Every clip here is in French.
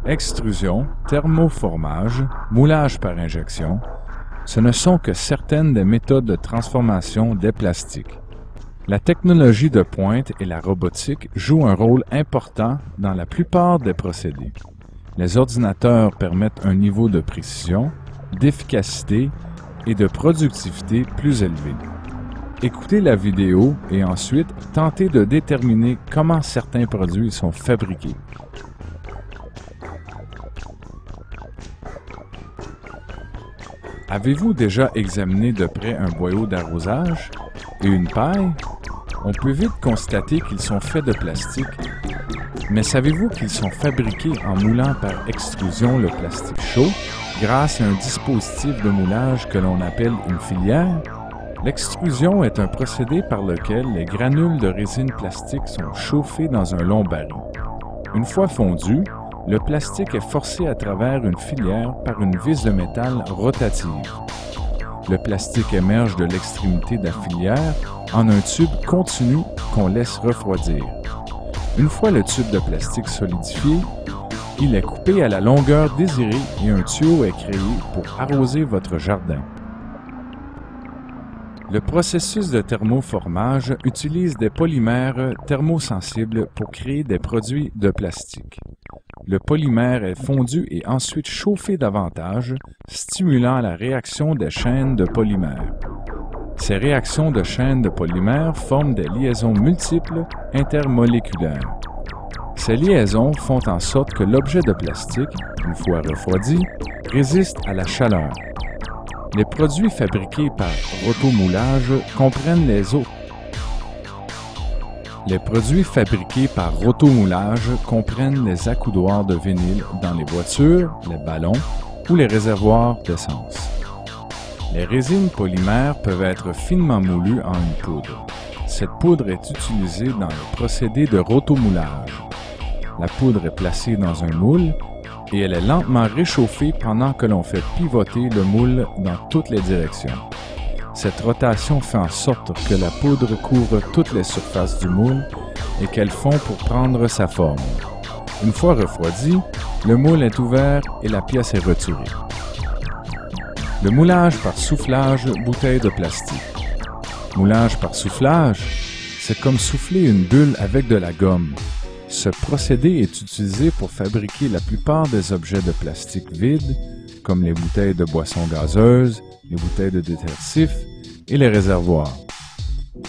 Extrusion, thermoformage, moulage par injection, ce ne sont que certaines des méthodes de transformation des plastiques. La technologie de pointe et la robotique jouent un rôle important dans la plupart des procédés. Les ordinateurs permettent un niveau de précision, d'efficacité et de productivité plus élevé. Écoutez la vidéo et ensuite tentez de déterminer comment certains produits sont fabriqués. Avez-vous déjà examiné de près un boyau d'arrosage et une paille? On peut vite constater qu'ils sont faits de plastique. Mais savez-vous qu'ils sont fabriqués en moulant par extrusion le plastique chaud grâce à un dispositif de moulage que l'on appelle une filière? L'extrusion est un procédé par lequel les granules de résine plastique sont chauffés dans un long baril. Une fois fondu, le plastique est forcé à travers une filière par une vis de métal rotative. Le plastique émerge de l'extrémité de la filière en un tube continu qu'on laisse refroidir. Une fois le tube de plastique solidifié, il est coupé à la longueur désirée et un tuyau est créé pour arroser votre jardin. Le processus de thermoformage utilise des polymères thermosensibles pour créer des produits de plastique. Le polymère est fondu et ensuite chauffé davantage, stimulant la réaction des chaînes de polymères. Ces réactions de chaînes de polymères forment des liaisons multiples intermoléculaires. Ces liaisons font en sorte que l'objet de plastique, une fois refroidi, résiste à la chaleur. Les produits fabriqués par rotomoulage comprennent les autres. Les produits fabriqués par rotomoulage comprennent les accoudoirs de vinyle dans les voitures, les ballons ou les réservoirs d'essence. Les résines polymères peuvent être finement moulues en une poudre. Cette poudre est utilisée dans le procédé de rotomoulage. La poudre est placée dans un moule et elle est lentement réchauffée pendant que l'on fait pivoter le moule dans toutes les directions. Cette rotation fait en sorte que la poudre couvre toutes les surfaces du moule et qu'elle fond pour prendre sa forme. Une fois refroidi, le moule est ouvert et la pièce est retirée. Le moulage par soufflage bouteille de plastique. Moulage par soufflage, c'est comme souffler une bulle avec de la gomme. Ce procédé est utilisé pour fabriquer la plupart des objets de plastique vides, comme les bouteilles de boissons gazeuses, les bouteilles de détergent et les réservoirs.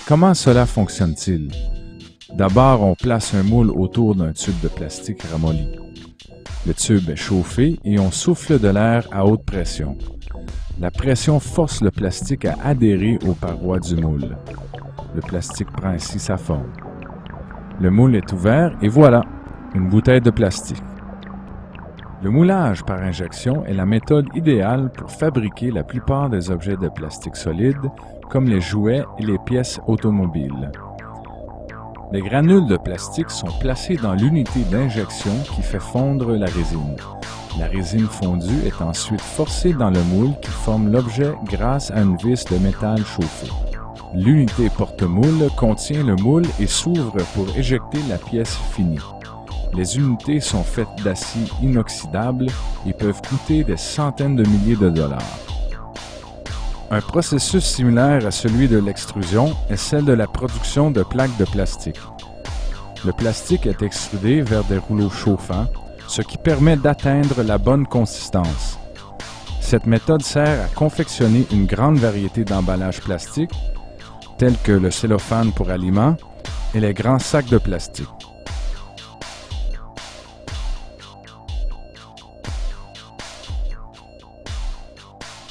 Comment cela fonctionne-t-il? D'abord, on place un moule autour d'un tube de plastique ramolli. Le tube est chauffé et on souffle de l'air à haute pression. La pression force le plastique à adhérer aux parois du moule. Le plastique prend ainsi sa forme. Le moule est ouvert et voilà, une bouteille de plastique. Le moulage par injection est la méthode idéale pour fabriquer la plupart des objets de plastique solide, comme les jouets et les pièces automobiles. Les granules de plastique sont placées dans l'unité d'injection qui fait fondre la résine. La résine fondue est ensuite forcée dans le moule qui forme l'objet grâce à une vis de métal chauffé. L'unité porte-moule contient le moule et s'ouvre pour éjecter la pièce finie. Les unités sont faites d'acier inoxydable et peuvent coûter des centaines de milliers de dollars. Un processus similaire à celui de l'extrusion est celle de la production de plaques de plastique. Le plastique est extrudé vers des rouleaux chauffants, ce qui permet d'atteindre la bonne consistance. Cette méthode sert à confectionner une grande variété d'emballages plastiques, tels que le cellophane pour aliments et les grands sacs de plastique.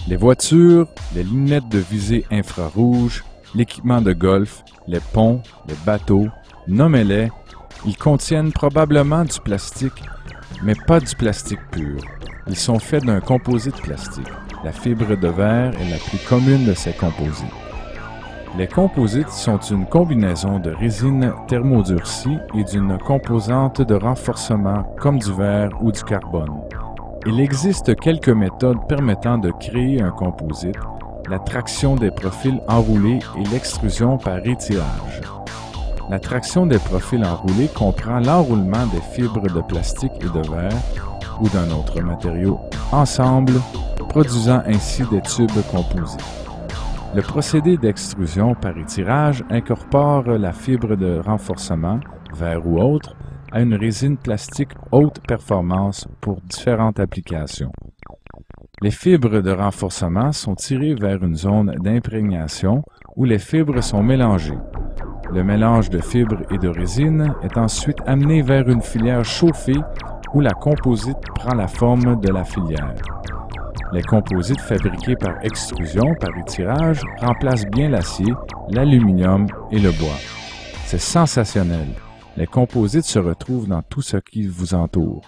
Les voitures, les lunettes de visée infrarouge, l'équipement de golf, les ponts, les bateaux, nommez-les, ils contiennent probablement du plastique, mais pas du plastique pur. Ils sont faits d'un composite plastique. La fibre de verre est la plus commune de ces composites. Les composites sont une combinaison de résine thermodurcie et d'une composante de renforcement comme du verre ou du carbone. Il existe quelques méthodes permettant de créer un composite, la traction des profils enroulés et l'extrusion par étirage. La traction des profils enroulés comprend l'enroulement des fibres de plastique et de verre ou d'un autre matériau ensemble, produisant ainsi des tubes composés. Le procédé d'extrusion par étirage incorpore la fibre de renforcement, verre ou autre, à une résine plastique haute performance pour différentes applications. Les fibres de renforcement sont tirées vers une zone d'imprégnation où les fibres sont mélangées. Le mélange de fibres et de résine est ensuite amené vers une filière chauffée où la composite prend la forme de la filière. Les composites fabriqués par extrusion, par étirage, remplacent bien l'acier, l'aluminium et le bois. C'est sensationnel. Les composites se retrouvent dans tout ce qui vous entoure.